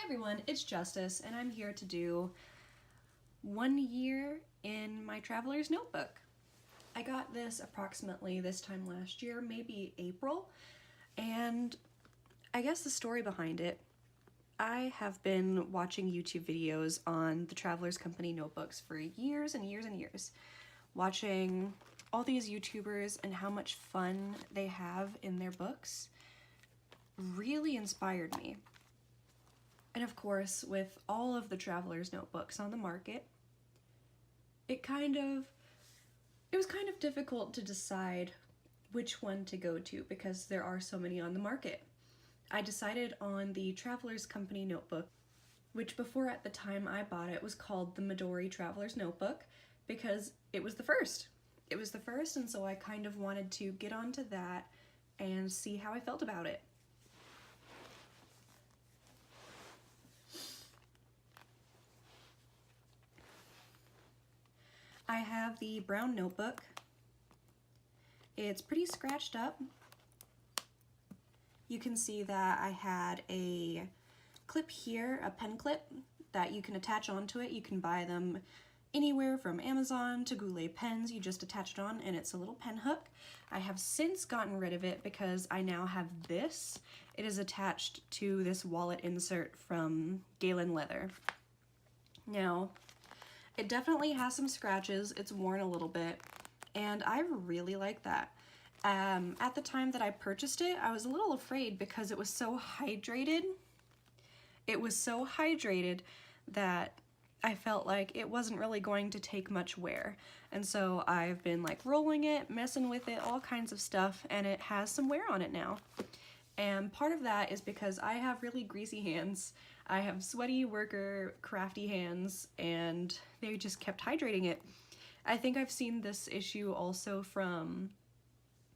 Hey everyone, it's Justice, and I'm here to do 1 year in my traveler's notebook. I got this approximately this time last year, maybe April, and I guess the story behind it, I have been watching YouTube videos on the Traveler's Company notebooks for years and years and years, watching all these YouTubers and how much fun they have in their books really inspired me. And of course, with all of the Traveler's notebooks on the market, it was kind of difficult to decide which one to go to because there are so many on the market. I decided on the Traveler's Company notebook, which before at the time I bought it was called the Midori Traveler's Notebook because it was the first. It was the first, and so I kind of wanted to get onto that and see how I felt about it. I have the brown notebook. It's pretty scratched up. You can see that I had a clip here, a pen clip, that you can attach onto it. You can buy them anywhere from Amazon to Goulet pens. You just attach it on and it's a little pen hook. I have since gotten rid of it because I now have this. It is attached to this wallet insert from Galen Leather. Now, it definitely has some scratches, it's worn a little bit, and I really like that. At the time that I purchased it, I was a little afraid because it was so hydrated. It was so hydrated that I felt like it wasn't really going to take much wear. And so I've been like rolling it, messing with it, all kinds of stuff, and it has some wear on it now. And part of that is because I have really greasy hands. I have sweaty worker crafty hands and they just kept hydrating it. I think I've seen this issue also from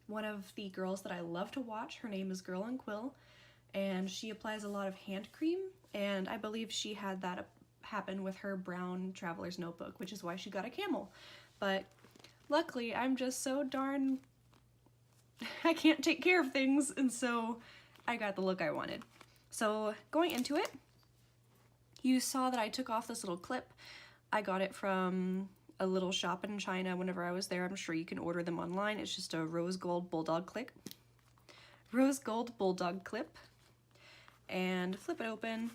one of the girls that I love to watch. Her name is Girl and Quill and she applies a lot of hand cream, and I believe she had that happen with her brown traveler's notebook, which is why she got a camel. But luckily I'm just so darn I can't take care of things, and so I got the look I wanted. So going into it, you saw that I took off this little clip. I got it from a little shop in China whenever I was there. I'm sure you can order them online. It's just a rose gold bulldog clip. Rose gold bulldog clip. And flip it open.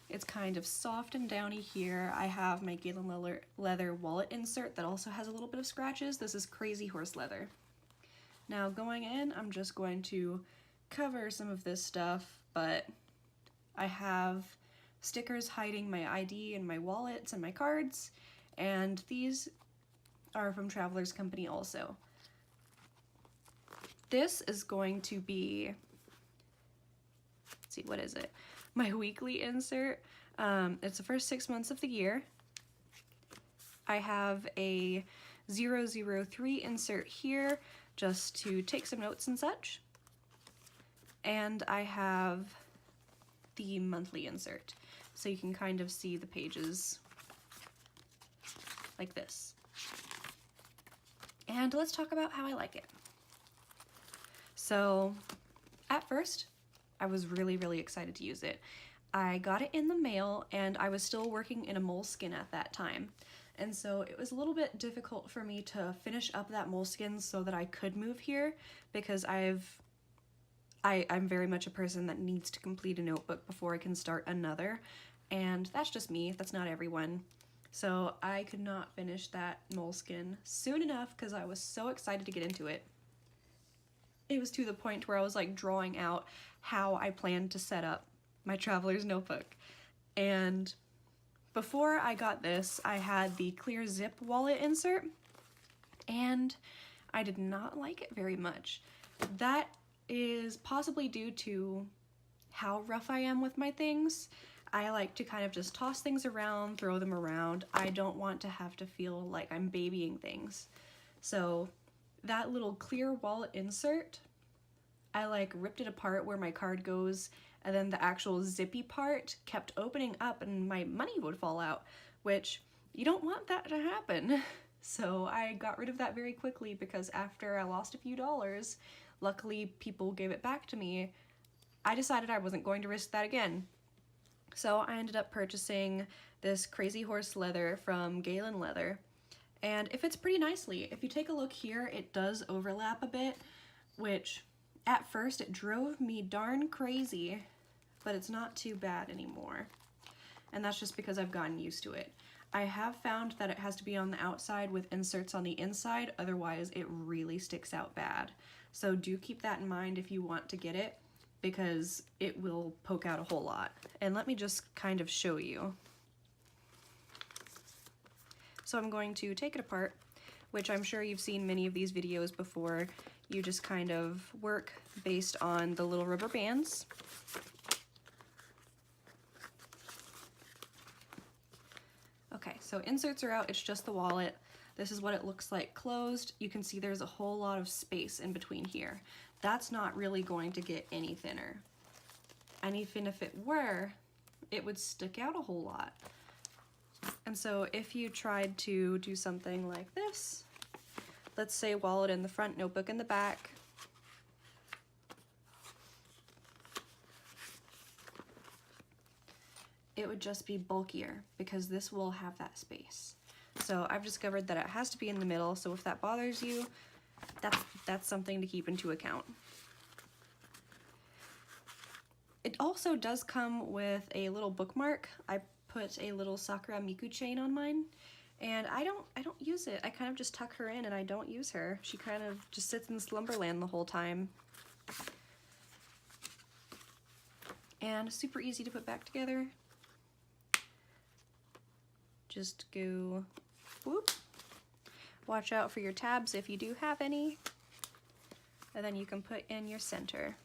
It's kind of soft and downy here. I have my Galen Leather wallet insert that also has a little bit of scratches. This is Crazy Horse Leather. Now going in, I'm just going to cover some of this stuff, but I have stickers hiding my ID and my wallets and my cards, and these are from Traveler's Company also. This is going to be, let's see, what is it? My weekly insert. It's the first 6 months of the year. I have a 003 insert here just to take some notes and such. And I have the monthly insert, so you can kind of see the pages like this. And let's talk about how I like it. So at first, I was really excited to use it. I got it in the mail and I was still working in a moleskin at that time. And so it was a little bit difficult for me to finish up that moleskin so that I could move here, because I'm very much a person that needs to complete a notebook before I can start another, and that's just me, that's not everyone. So I could not finish that moleskin soon enough because I was so excited to get into it. It was to the point where I was like drawing out how I planned to set up my traveler's notebook. And before I got this, I had the clear zip wallet insert, and I did not like it very much. That is possibly due to how rough I am with my things. I like to kind of just toss things around, throw them around. I don't want to have to feel like I'm babying things. So that little clear wallet insert, I like ripped it apart where my card goes, and then the actual zippy part kept opening up and my money would fall out, which you don't want that to happen. So I got rid of that very quickly because after I lost a few dollars, luckily people gave it back to me. I decided I wasn't going to risk that again. So I ended up purchasing this Crazy Horse leather from Galen Leather, and it fits pretty nicely. If you take a look here, it does overlap a bit, which at first it drove me darn crazy, but it's not too bad anymore. And that's just because I've gotten used to it. I have found that it has to be on the outside with inserts on the inside, otherwise it really sticks out bad. So do keep that in mind if you want to get it, because it will poke out a whole lot. And let me just kind of show you. So I'm going to take it apart, which I'm sure you've seen many of these videos before. You just kind of work based on the little rubber bands. Okay, so inserts are out, it's just the wallet. This is what it looks like closed. You can see there's a whole lot of space in between here. That's not really going to get any thinner. And even if it were, it would stick out a whole lot. And so if you tried to do something like this, let's say wallet in the front, notebook in the back, it would just be bulkier because this will have that space. So I've discovered that it has to be in the middle, so if that bothers you, that's something to keep into account. It also does come with a little bookmark. I put a little Sakura Miku chain on mine, and I don't use it. I kind of just tuck her in and I don't use her. She kind of just sits in slumberland the whole time. And super easy to put back together. Just go whoop. Watch out for your tabs if you do have any. And then you can put in your center.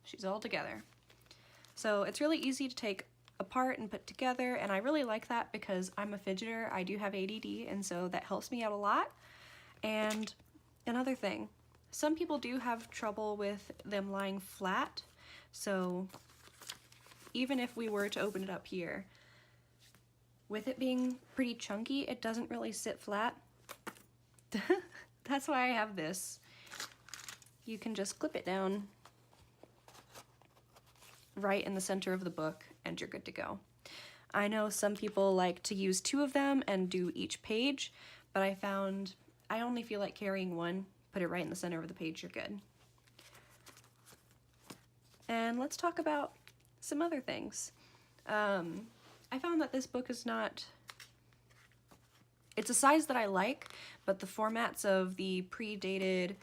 She's all together. So it's really easy to take apart and put together, and I really like that because I'm a fidgeter. I do have ADD, and so that helps me out a lot. And another thing, some people do have trouble with them lying flat, so even if we were to open it up here, with it being pretty chunky, it doesn't really sit flat. That's why I have this. You can just clip it down right in the center of the book and you're good to go. I know some people like to use two of them and do each page, but I found I only feel like carrying one. Put it right in the center of the page, you're good. And let's talk about some other things. I found that this book is not, it's a size that I like, but the formats of the pre-dated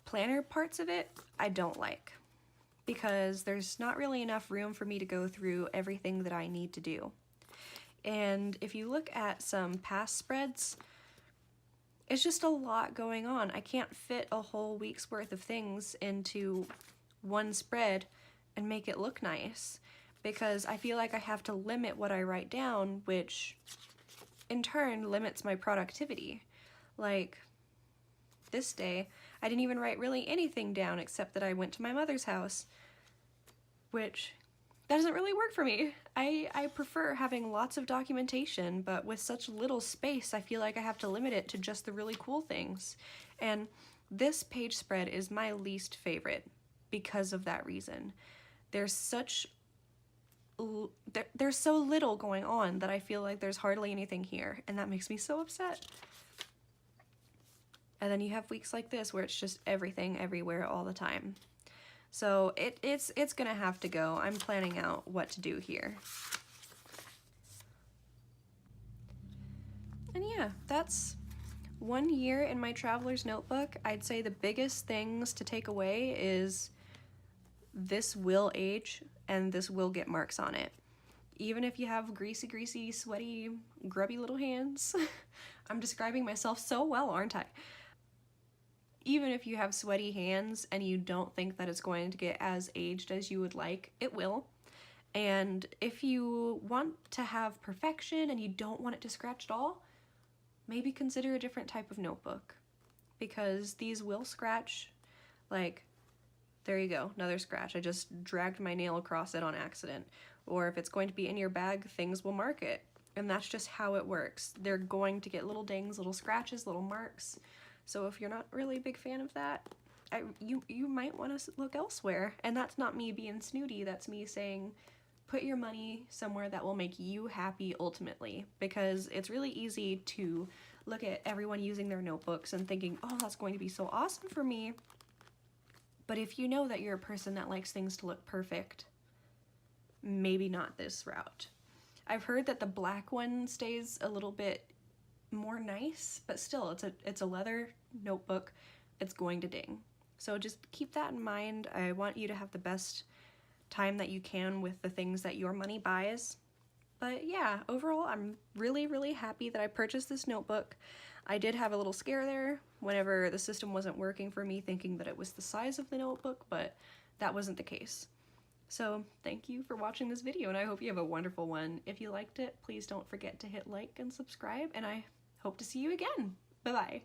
planner parts of it, I don't like, because there's not really enough room for me to go through everything that I need to do. And if you look at some past spreads, it's just a lot going on. I can't fit a whole week's worth of things into one spread and make it look nice, because I feel like I have to limit what I write down, which in turn limits my productivity. Like this day, I didn't even write really anything down except that I went to my mother's house, which that doesn't really work for me. I prefer having lots of documentation, but with such little space, I feel like I have to limit it to just the really cool things. And this page spread is my least favorite because of that reason. There's so little going on that I feel like there's hardly anything here, and that makes me so upset. And then you have weeks like this where it's just everything everywhere all the time. So it's gonna have to go. I'm planning out what to do here. And yeah, that's 1 year in my traveler's notebook. I'd say the biggest things to take away is this will age and this will get marks on it. Even if you have greasy, sweaty, grubby little hands. I'm describing myself so well, aren't I? Even if you have sweaty hands and you don't think that it's going to get as aged as you would like, it will. And if you want to have perfection and you don't want it to scratch at all, maybe consider a different type of notebook, because these will scratch. Like, there you go, another scratch. I just dragged my nail across it on accident. Or if it's going to be in your bag, things will mark it. And that's just how it works. They're going to get little dings, little scratches, little marks. So if you're not really a big fan of that, you might want to look elsewhere. And that's not me being snooty, that's me saying put your money somewhere that will make you happy ultimately, because it's really easy to look at everyone using their notebooks and thinking, oh, that's going to be so awesome for me. But if you know that you're a person that likes things to look perfect, maybe not this route. I've heard that the black one stays a little bit more nice, but still, it's a leather notebook. It's going to ding. So just keep that in mind. I want you to have the best time that you can with the things that your money buys. But yeah, overall, I'm really, really happy that I purchased this notebook. I did have a little scare there whenever the system wasn't working for me, thinking that it was the size of the notebook, but that wasn't the case. So thank you for watching this video, and I hope you have a wonderful one. If you liked it, please don't forget to hit like and subscribe, and I hope to see you again. Bye-bye.